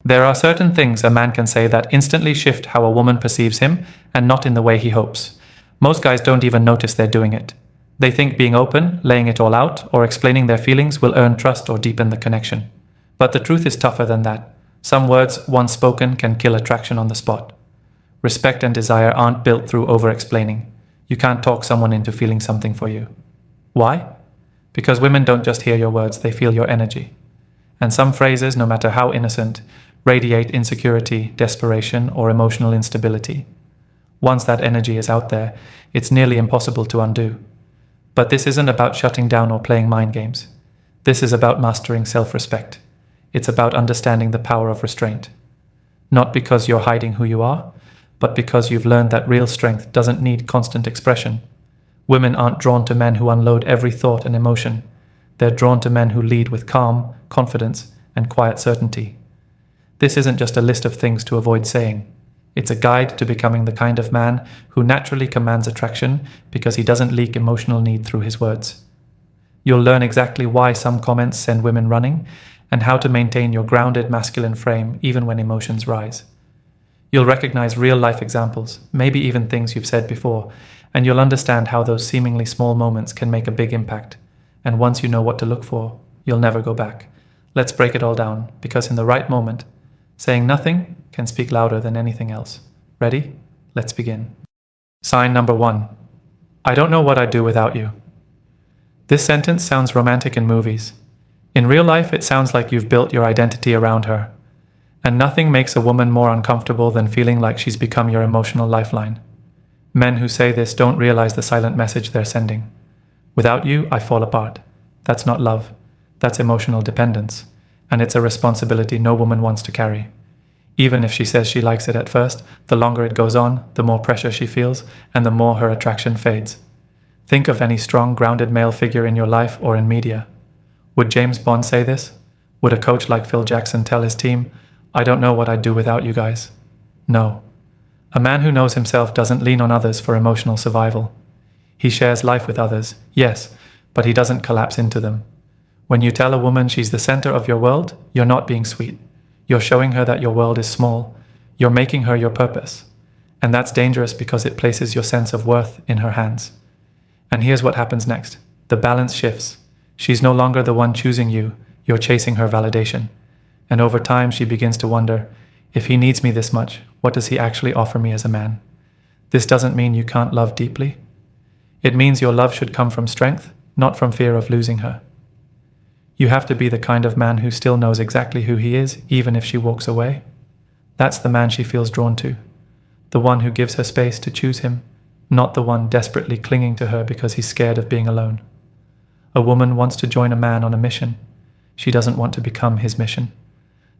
There are certain things a man can say that instantly shift how a woman perceives him, and not in the way he hopes. Most guys don't even notice they're doing it. They think being open, laying it all out, or explaining their feelings will earn trust or deepen the connection. But the truth is tougher than that. Some words, once spoken, can kill attraction on the spot. Respect and desire aren't built through over-explaining. You can't talk someone into feeling something for you. Why? Because women don't just hear your words, they feel your energy. And some phrases, no matter how innocent, radiate insecurity, desperation, or emotional instability. Once that energy is out there, it's nearly impossible to undo. But this isn't about shutting down or playing mind games. This is about mastering self-respect. It's about understanding the power of restraint. Not because you're hiding who you are, but because you've learned that real strength doesn't need constant expression. Women aren't drawn to men who unload every thought and emotion. They're drawn to men who lead with calm, confidence, and quiet certainty. This isn't just a list of things to avoid saying. It's a guide to becoming the kind of man who naturally commands attraction because he doesn't leak emotional need through his words. You'll learn exactly why some comments send women running and how to maintain your grounded masculine frame even when emotions rise. You'll recognize real-life examples, maybe even things you've said before, and you'll understand how those seemingly small moments can make a big impact. And once you know what to look for, you'll never go back. Let's break it all down, because in the right moment, saying nothing can speak louder than anything else. Ready? Let's begin. Sign number 1. I don't know what I'd do without you. This sentence sounds romantic in movies. In real life, it sounds like you've built your identity around her. And nothing makes a woman more uncomfortable than feeling like she's become your emotional lifeline. Men who say this don't realize the silent message they're sending. Without you, I fall apart. That's not love. That's emotional dependence. And it's a responsibility no woman wants to carry. Even if she says she likes it at first, the longer it goes on, the more pressure she feels, and the more her attraction fades. Think of any strong, grounded male figure in your life or in media. Would James Bond say this? Would a coach like Phil Jackson tell his team, I don't know what I'd do without you guys? No. A man who knows himself doesn't lean on others for emotional survival. He shares life with others, yes, but he doesn't collapse into them. When you tell a woman she's the center of your world, you're not being sweet. You're showing her that your world is small. You're making her your purpose. And that's dangerous because it places your sense of worth in her hands. And here's what happens next. The balance shifts. She's no longer the one choosing you. You're chasing her validation. And over time, she begins to wonder, if he needs me this much, what does he actually offer me as a man? This doesn't mean you can't love deeply. It means your love should come from strength, not from fear of losing her. You have to be the kind of man who still knows exactly who he is, even if she walks away. That's the man she feels drawn to. The one who gives her space to choose him, not the one desperately clinging to her because he's scared of being alone. A woman wants to join a man on a mission. She doesn't want to become his mission.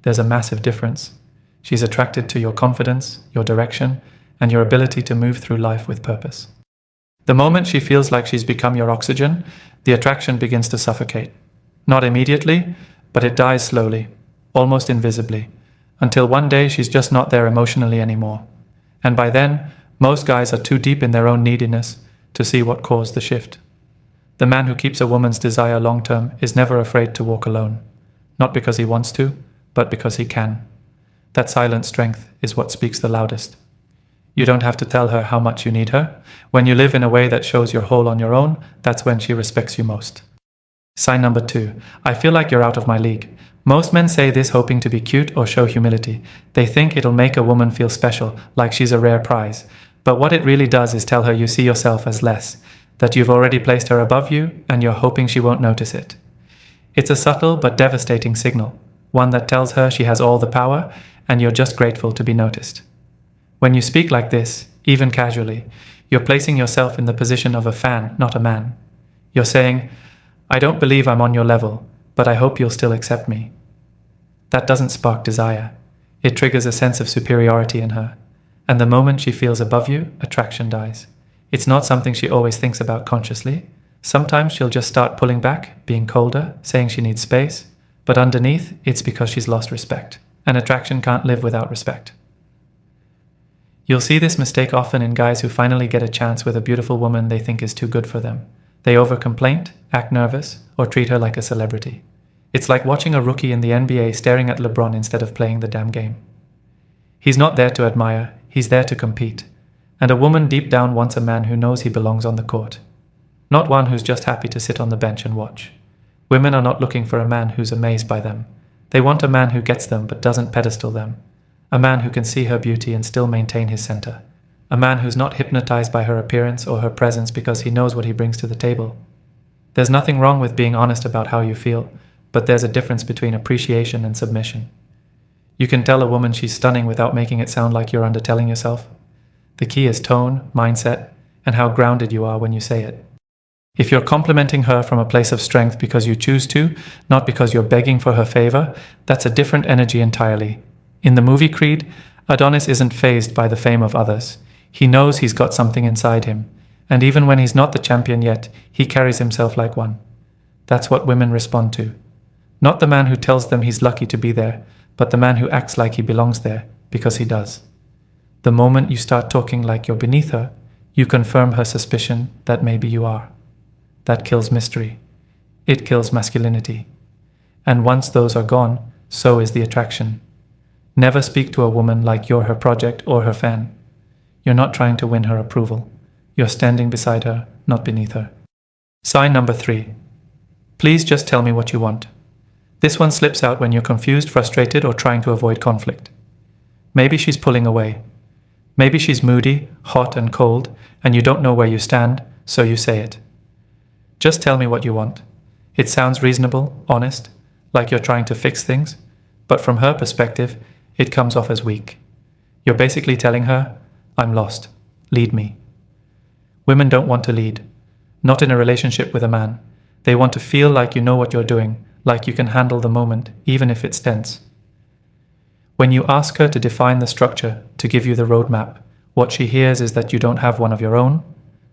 There's a massive difference. She's attracted to your confidence, your direction, and your ability to move through life with purpose. The moment she feels like she's become your oxygen, the attraction begins to suffocate. Not immediately, but it dies slowly, almost invisibly, until one day she's just not there emotionally anymore. And by then, most guys are too deep in their own neediness to see what caused the shift. The man who keeps a woman's desire long-term is never afraid to walk alone, not because he wants to, but because he can. That silent strength is what speaks the loudest. You don't have to tell her how much you need her. When you live in a way that shows you're whole on your own, that's when she respects you most. Sign number 2. I feel like you're out of my league. Most men say this hoping to be cute or show humility. They think it'll make a woman feel special, like she's a rare prize. But what it really does is tell her you see yourself as less, that you've already placed her above you and you're hoping she won't notice it. It's a subtle but devastating signal, one that tells her she has all the power and you're just grateful to be noticed. When you speak like this, even casually, you're placing yourself in the position of a fan, not a man. You're saying, I don't believe I'm on your level, but I hope you'll still accept me. That doesn't spark desire. It triggers a sense of superiority in her. And the moment she feels above you, attraction dies. It's not something she always thinks about consciously. Sometimes she'll just start pulling back, being colder, saying she needs space. But underneath, it's because she's lost respect. And attraction can't live without respect. You'll see this mistake often in guys who finally get a chance with a beautiful woman they think is too good for them. They over-complaint, act nervous, or treat her like a celebrity. It's like watching a rookie in the NBA staring at LeBron instead of playing the damn game. He's not there to admire, he's there to compete. And a woman deep down wants a man who knows he belongs on the court. Not one who's just happy to sit on the bench and watch. Women are not looking for a man who's amazed by them. They want a man who gets them but doesn't pedestal them. A man who can see her beauty and still maintain his center. A man who's not hypnotized by her appearance or her presence because he knows what he brings to the table. There's nothing wrong with being honest about how you feel, but there's a difference between appreciation and submission. You can tell a woman she's stunning without making it sound like you're undertelling yourself. The key is tone, mindset, and how grounded you are when you say it. If you're complimenting her from a place of strength because you choose to, not because you're begging for her favor, that's a different energy entirely. In the movie Creed, Adonis isn't fazed by the fame of others. He knows he's got something inside him, and even when he's not the champion yet, he carries himself like one. That's what women respond to. Not the man who tells them he's lucky to be there, but the man who acts like he belongs there, because he does. The moment you start talking like you're beneath her, you confirm her suspicion that maybe you are. That kills mystery. It kills masculinity. And once those are gone, so is the attraction. Never speak to a woman like you're her project or her fan. You're not trying to win her approval. You're standing beside her, not beneath her. Sign number 3. Please just tell me what you want. This one slips out when you're confused, frustrated, or trying to avoid conflict. Maybe she's pulling away. Maybe she's moody, hot, and cold, and you don't know where you stand, so you say it. Just tell me what you want. It sounds reasonable, honest, like you're trying to fix things, but from her perspective, it comes off as weak. You're basically telling her, I'm lost. Lead me. Women don't want to lead. Not in a relationship with a man. They want to feel like you know what you're doing, like you can handle the moment, even if it's tense. When you ask her to define the structure, to give you the roadmap, what she hears is that you don't have one of your own,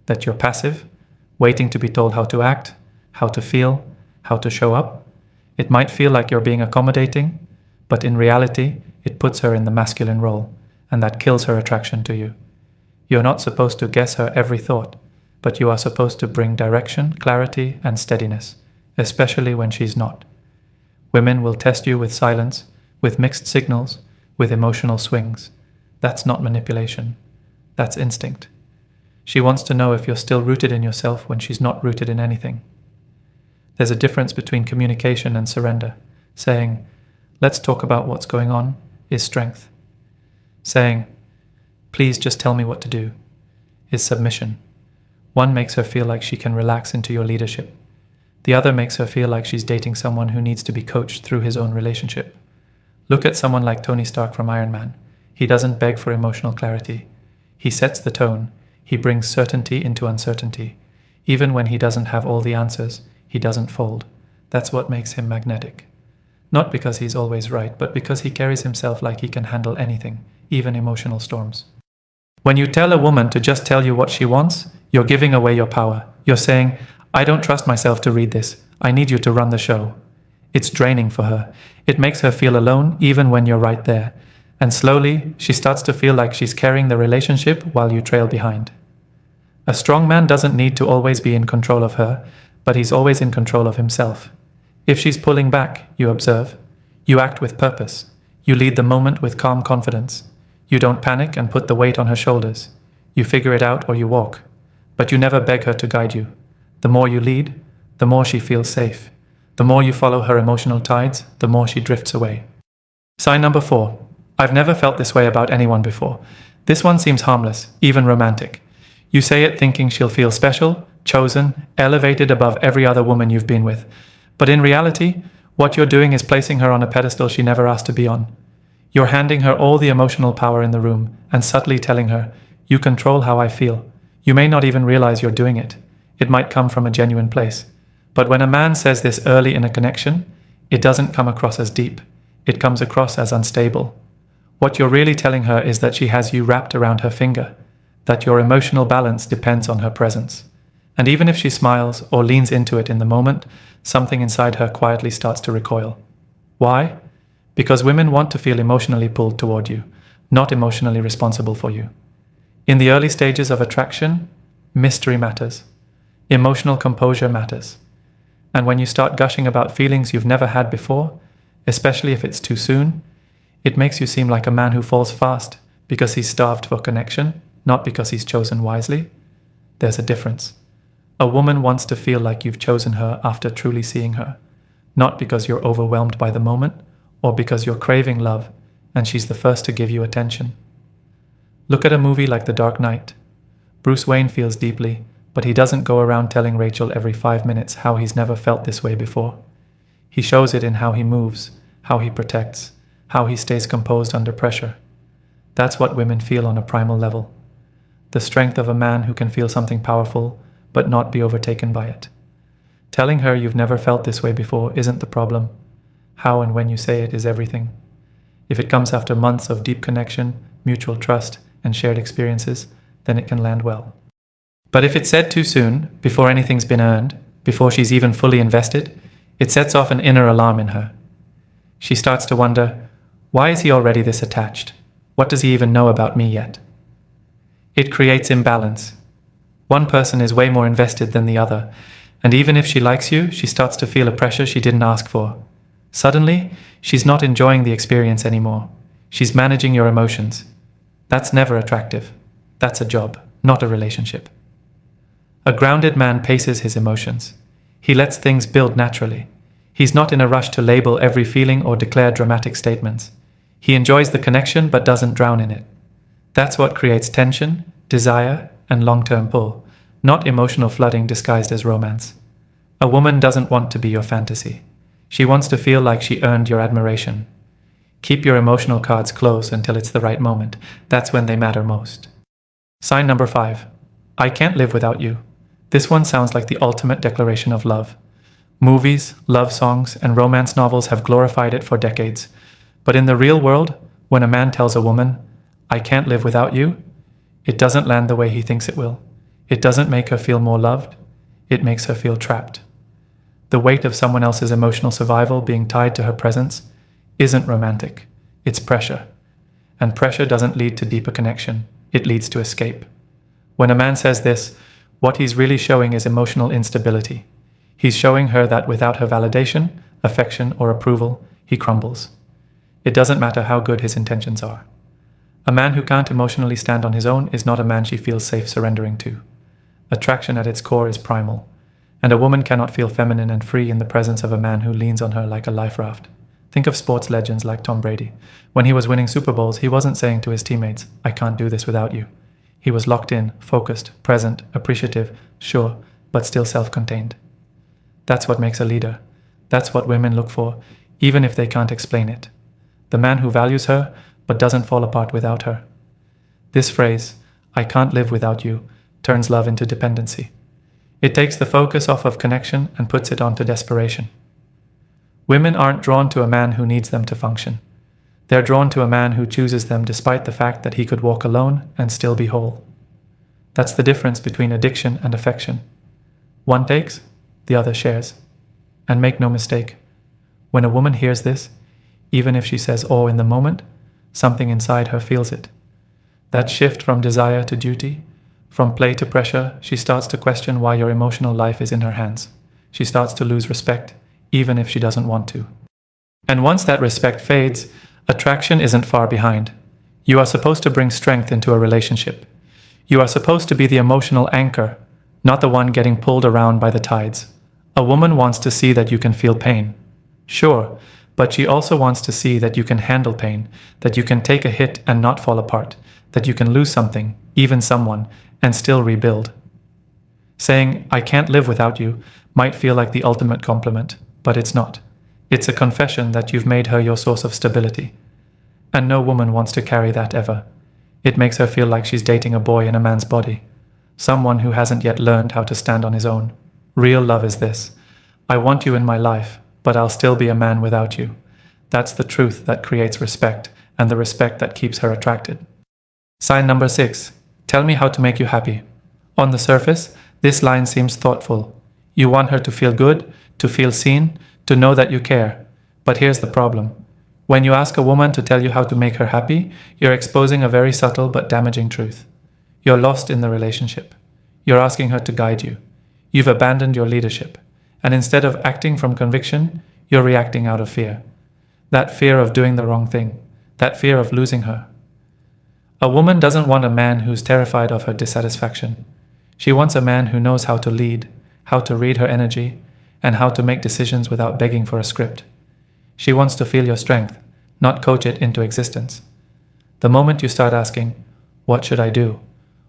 that you're passive, waiting to be told how to act, how to feel, how to show up. It might feel like you're being accommodating, but in reality, it puts her in the masculine role, and that kills her attraction to you. You're not supposed to guess her every thought, but you are supposed to bring direction, clarity, and steadiness, especially when she's not. Women will test you with silence, with mixed signals, with emotional swings. That's not manipulation. That's instinct. She wants to know if you're still rooted in yourself when she's not rooted in anything. There's a difference between communication and surrender. Saying, let's talk about what's going on, is strength. Saying, please just tell me what to do, is submission. One makes her feel like she can relax into your leadership. The other makes her feel like she's dating someone who needs to be coached through his own relationship. Look at someone like Tony Stark from Iron Man. He doesn't beg for emotional clarity. He sets the tone. He brings certainty into uncertainty. Even when he doesn't have all the answers, he doesn't fold. That's what makes him magnetic. Not because he's always right, but because he carries himself like he can handle anything, even emotional storms. When you tell a woman to just tell you what she wants, you're giving away your power. You're saying, I don't trust myself to read this. I need you to run the show. It's draining for her. It makes her feel alone even when you're right there. And slowly, she starts to feel like she's carrying the relationship while you trail behind. A strong man doesn't need to always be in control of her, but he's always in control of himself. If she's pulling back, you observe. You act with purpose. You lead the moment with calm confidence. You don't panic and put the weight on her shoulders. You figure it out or you walk. But you never beg her to guide you. The more you lead, the more she feels safe. The more you follow her emotional tides, the more she drifts away. Sign number 4. I've never felt this way about anyone before. This one seems harmless, even romantic. You say it thinking she'll feel special, chosen, elevated above every other woman you've been with. But in reality, what you're doing is placing her on a pedestal she never asked to be on. You're handing her all the emotional power in the room and subtly telling her, you control how I feel. You may not even realize you're doing it. It might come from a genuine place. But when a man says this early in a connection, it doesn't come across as deep. It comes across as unstable. What you're really telling her is that she has you wrapped around her finger, that your emotional balance depends on her presence. And even if she smiles or leans into it in the moment, something inside her quietly starts to recoil. Why? Because women want to feel emotionally pulled toward you, not emotionally responsible for you. In the early stages of attraction, mystery matters. Emotional composure matters. And when you start gushing about feelings you've never had before, especially if it's too soon, it makes you seem like a man who falls fast because he's starved for connection, not because he's chosen wisely. There's a difference. A woman wants to feel like you've chosen her after truly seeing her, not because you're overwhelmed by the moment or because you're craving love and she's the first to give you attention. Look at a movie like The Dark Knight. Bruce Wayne feels deeply, but he doesn't go around telling Rachel every 5 minutes how he's never felt this way before. He shows it in how he moves, how he protects, how he stays composed under pressure. That's what women feel on a primal level. The strength of a man who can feel something powerful, but not be overtaken by it. Telling her you've never felt this way before isn't the problem. How and when you say it is everything. If it comes after months of deep connection, mutual trust, and shared experiences, then it can land well. But if it's said too soon, before anything's been earned, before she's even fully invested, it sets off an inner alarm in her. She starts to wonder, why is he already this attached? What does he even know about me yet? It creates imbalance. One person is way more invested than the other, and even if she likes you, she starts to feel a pressure she didn't ask for. Suddenly, she's not enjoying the experience anymore. She's managing your emotions. That's never attractive. That's a job, not a relationship. A grounded man paces his emotions. He lets things build naturally. He's not in a rush to label every feeling or declare dramatic statements. He enjoys the connection but doesn't drown in it. That's what creates tension, desire, and long-term pull, not emotional flooding disguised as romance. A woman doesn't want to be your fantasy. She wants to feel like she earned your admiration. Keep your emotional cards close until it's the right moment. That's when they matter most. Sign number 5. I can't live without you. This one sounds like the ultimate declaration of love. Movies, love songs, and romance novels have glorified it for decades. But in the real world, when a man tells a woman, I can't live without you, it doesn't land the way he thinks it will. It doesn't make her feel more loved. It makes her feel trapped. The weight of someone else's emotional survival being tied to her presence isn't romantic. It's pressure. And pressure doesn't lead to deeper connection. It leads to escape. When a man says this, what he's really showing is emotional instability. He's showing her that without her validation, affection, or approval, he crumbles. It doesn't matter how good his intentions are. A man who can't emotionally stand on his own is not a man she feels safe surrendering to. Attraction at its core is primal, and a woman cannot feel feminine and free in the presence of a man who leans on her like a life raft. Think of sports legends like Tom Brady. When he was winning Super Bowls, he wasn't saying to his teammates, I can't do this without you. He was locked in, focused, present, appreciative, sure, but still self-contained. That's what makes a leader. That's what women look for, even if they can't explain it. The man who values her, but doesn't fall apart without her. This phrase, I can't live without you, turns love into dependency. It takes the focus off of connection and puts it onto desperation. Women aren't drawn to a man who needs them to function. They're drawn to a man who chooses them despite the fact that he could walk alone and still be whole. That's the difference between addiction and affection. One takes, the other shares. And make no mistake, when a woman hears this, even if she says "oh" in the moment, something inside her feels it. That shift from desire to duty, from play to pressure, she starts to question why your emotional life is in her hands. She starts to lose respect, even if she doesn't want to. And once that respect fades, attraction isn't far behind. You are supposed to bring strength into a relationship. You are supposed to be the emotional anchor, not the one getting pulled around by the tides. A woman wants to see that you can feel pain. Sure, but she also wants to see that you can handle pain, that you can take a hit and not fall apart, that you can lose something, even someone, and still rebuild. Saying, I can't live without you, might feel like the ultimate compliment, but it's not. It's a confession that you've made her your source of stability. And no woman wants to carry that ever. It makes her feel like she's dating a boy in a man's body, someone who hasn't yet learned how to stand on his own. Real love is this. I want you in my life, but I'll still be a man without you. That's the truth that creates respect, and the respect that keeps her attracted. Sign number 6. Tell me how to make you happy. On the surface, this line seems thoughtful. You want her to feel good, to feel seen, to know that you care. But here's the problem. When you ask a woman to tell you how to make her happy, you're exposing a very subtle but damaging truth. You're lost in the relationship. You're asking her to guide you. You've abandoned your leadership. And instead of acting from conviction, you're reacting out of fear. That fear of doing the wrong thing, that fear of losing her. A woman doesn't want a man who's terrified of her dissatisfaction. She wants a man who knows how to lead, how to read her energy, and how to make decisions without begging for a script. She wants to feel your strength, not coach it into existence. The moment you start asking, "What should I do?"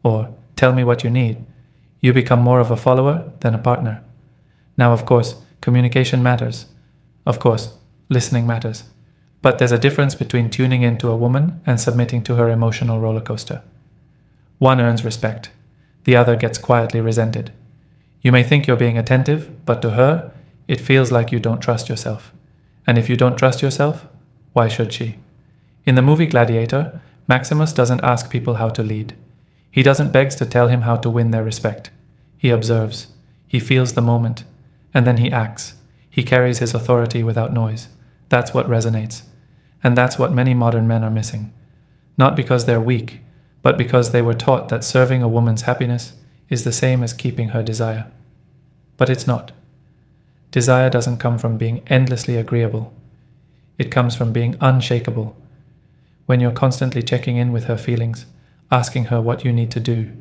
or "Tell me what you need," you become more of a follower than a partner. Now, of course, communication matters. Of course, listening matters. But there's a difference between tuning into a woman and submitting to her emotional roller coaster. One earns respect. The other gets quietly resented. You may think you're being attentive, but to her, it feels like you don't trust yourself. And if you don't trust yourself, why should she? In the movie Gladiator, Maximus doesn't ask people how to lead. He doesn't beg to tell him how to win their respect. He observes. He feels the moment. And then he acts. He carries his authority without noise. That's what resonates. And that's what many modern men are missing. Not because they're weak, but because they were taught that serving a woman's happiness is the same as keeping her desire. But it's not. Desire doesn't come from being endlessly agreeable. It comes from being unshakable. When you're constantly checking in with her feelings, asking her what you need to do,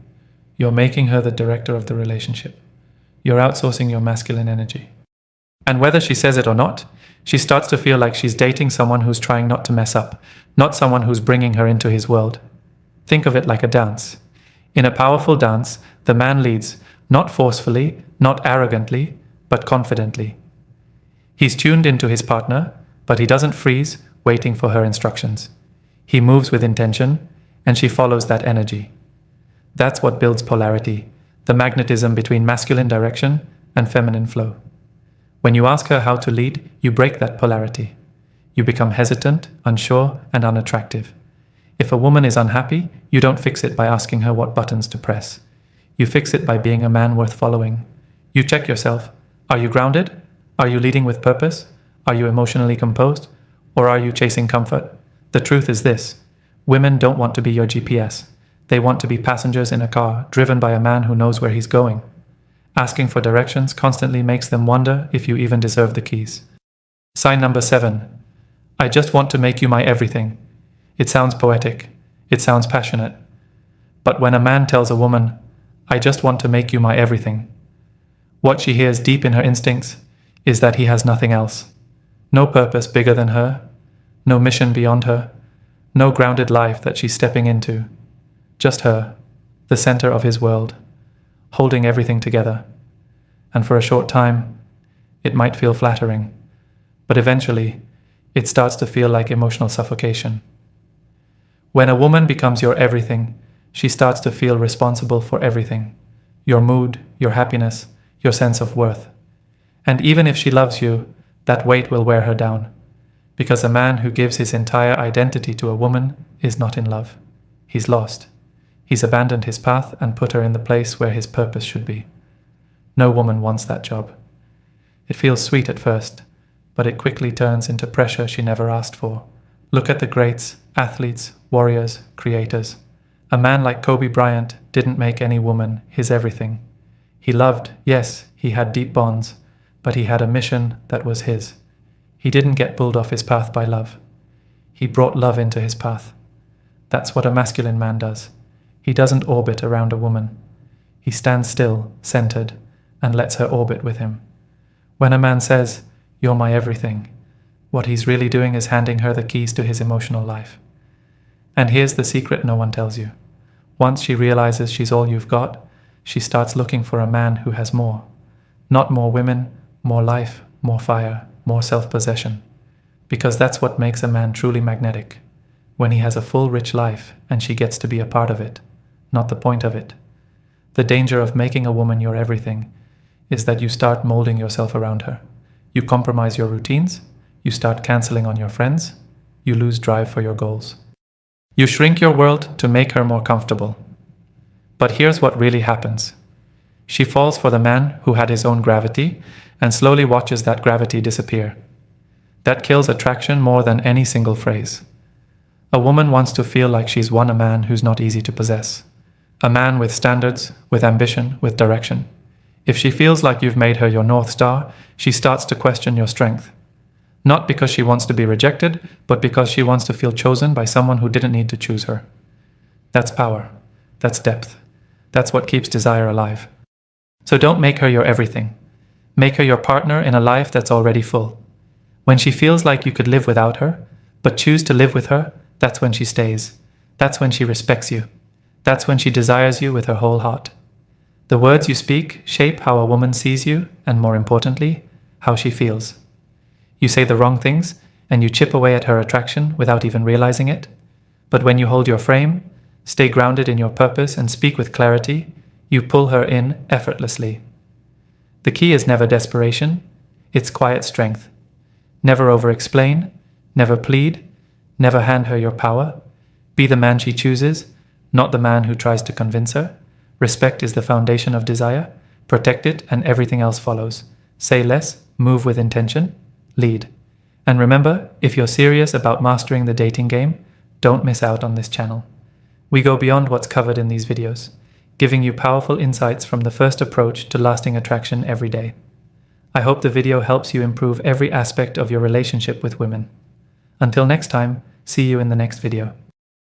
you're making her the director of the relationship. You're outsourcing your masculine energy. And whether she says it or not, she starts to feel like she's dating someone who's trying not to mess up, not someone who's bringing her into his world. Think of it like a dance. In a powerful dance, the man leads, not forcefully, not arrogantly, but confidently. He's tuned into his partner, but he doesn't freeze, waiting for her instructions. He moves with intention, and she follows that energy. That's what builds polarity, the magnetism between masculine direction and feminine flow. When you ask her how to lead, you break that polarity. You become hesitant, unsure, and unattractive. If a woman is unhappy, you don't fix it by asking her what buttons to press. You fix it by being a man worth following. You check yourself. Are you grounded? Are you leading with purpose? Are you emotionally composed? Or are you chasing comfort? The truth is this. Women don't want to be your GPS. They want to be passengers in a car, driven by a man who knows where he's going. Asking for directions constantly makes them wonder if you even deserve the keys. Sign number 7. I just want to make you my everything. It sounds poetic. It sounds passionate. But when a man tells a woman, I just want to make you my everything, what she hears deep in her instincts is that he has nothing else. No purpose bigger than her. No mission beyond her. No grounded life that she's stepping into. Just her, the center of his world, holding everything together. And for a short time, it might feel flattering, but eventually, it starts to feel like emotional suffocation. When a woman becomes your everything, she starts to feel responsible for everything. Your mood, your happiness, your sense of worth. And even if she loves you, that weight will wear her down. Because a man who gives his entire identity to a woman is not in love. He's lost. He's abandoned his path and put her in the place where his purpose should be. No woman wants that job. It feels sweet at first, but it quickly turns into pressure she never asked for. Look at the greats, athletes, warriors, creators. A man like Kobe Bryant didn't make any woman his everything. He loved, yes, he had deep bonds, but he had a mission that was his. He didn't get pulled off his path by love. He brought love into his path. That's what a masculine man does. He doesn't orbit around a woman. He stands still, centered, and lets her orbit with him. When a man says, "You're my everything," what he's really doing is handing her the keys to his emotional life. And here's the secret no one tells you. Once she realizes she's all you've got, she starts looking for a man who has more. Not more women, more life, more fire, more self-possession. Because that's what makes a man truly magnetic. When he has a full, rich life and she gets to be a part of it, not the point of it. The danger of making a woman your everything is that you start molding yourself around her. You compromise your routines, you start canceling on your friends, you lose drive for your goals. You shrink your world to make her more comfortable. But here's what really happens. She falls for the man who had his own gravity and slowly watches that gravity disappear. That kills attraction more than any single phrase. A woman wants to feel like she's won a man who's not easy to possess. A man with standards, with ambition, with direction. If she feels like you've made her your North Star, she starts to question your strength. Not because she wants to be rejected, but because she wants to feel chosen by someone who didn't need to choose her. That's power. That's depth. That's what keeps desire alive. So don't make her your everything. Make her your partner in a life that's already full. When she feels like you could live without her, but choose to live with her, that's when she stays. That's when she respects you. That's when she desires you with her whole heart. The words you speak shape how a woman sees you, and more importantly, how she feels. You say the wrong things, and you chip away at her attraction without even realizing it. But when you hold your frame, stay grounded in your purpose, and speak with clarity, you pull her in effortlessly. The key is never desperation, it's quiet strength. Never over-explain, never plead, never hand her your power. Be the man she chooses, not the man who tries to convince her. Respect is the foundation of desire. Protect it and everything else follows. Say less, move with intention, lead. And remember, if you're serious about mastering the dating game, don't miss out on this channel. We go beyond what's covered in these videos, giving you powerful insights from the first approach to lasting attraction every day. I hope the video helps you improve every aspect of your relationship with women. Until next time, see you in the next video.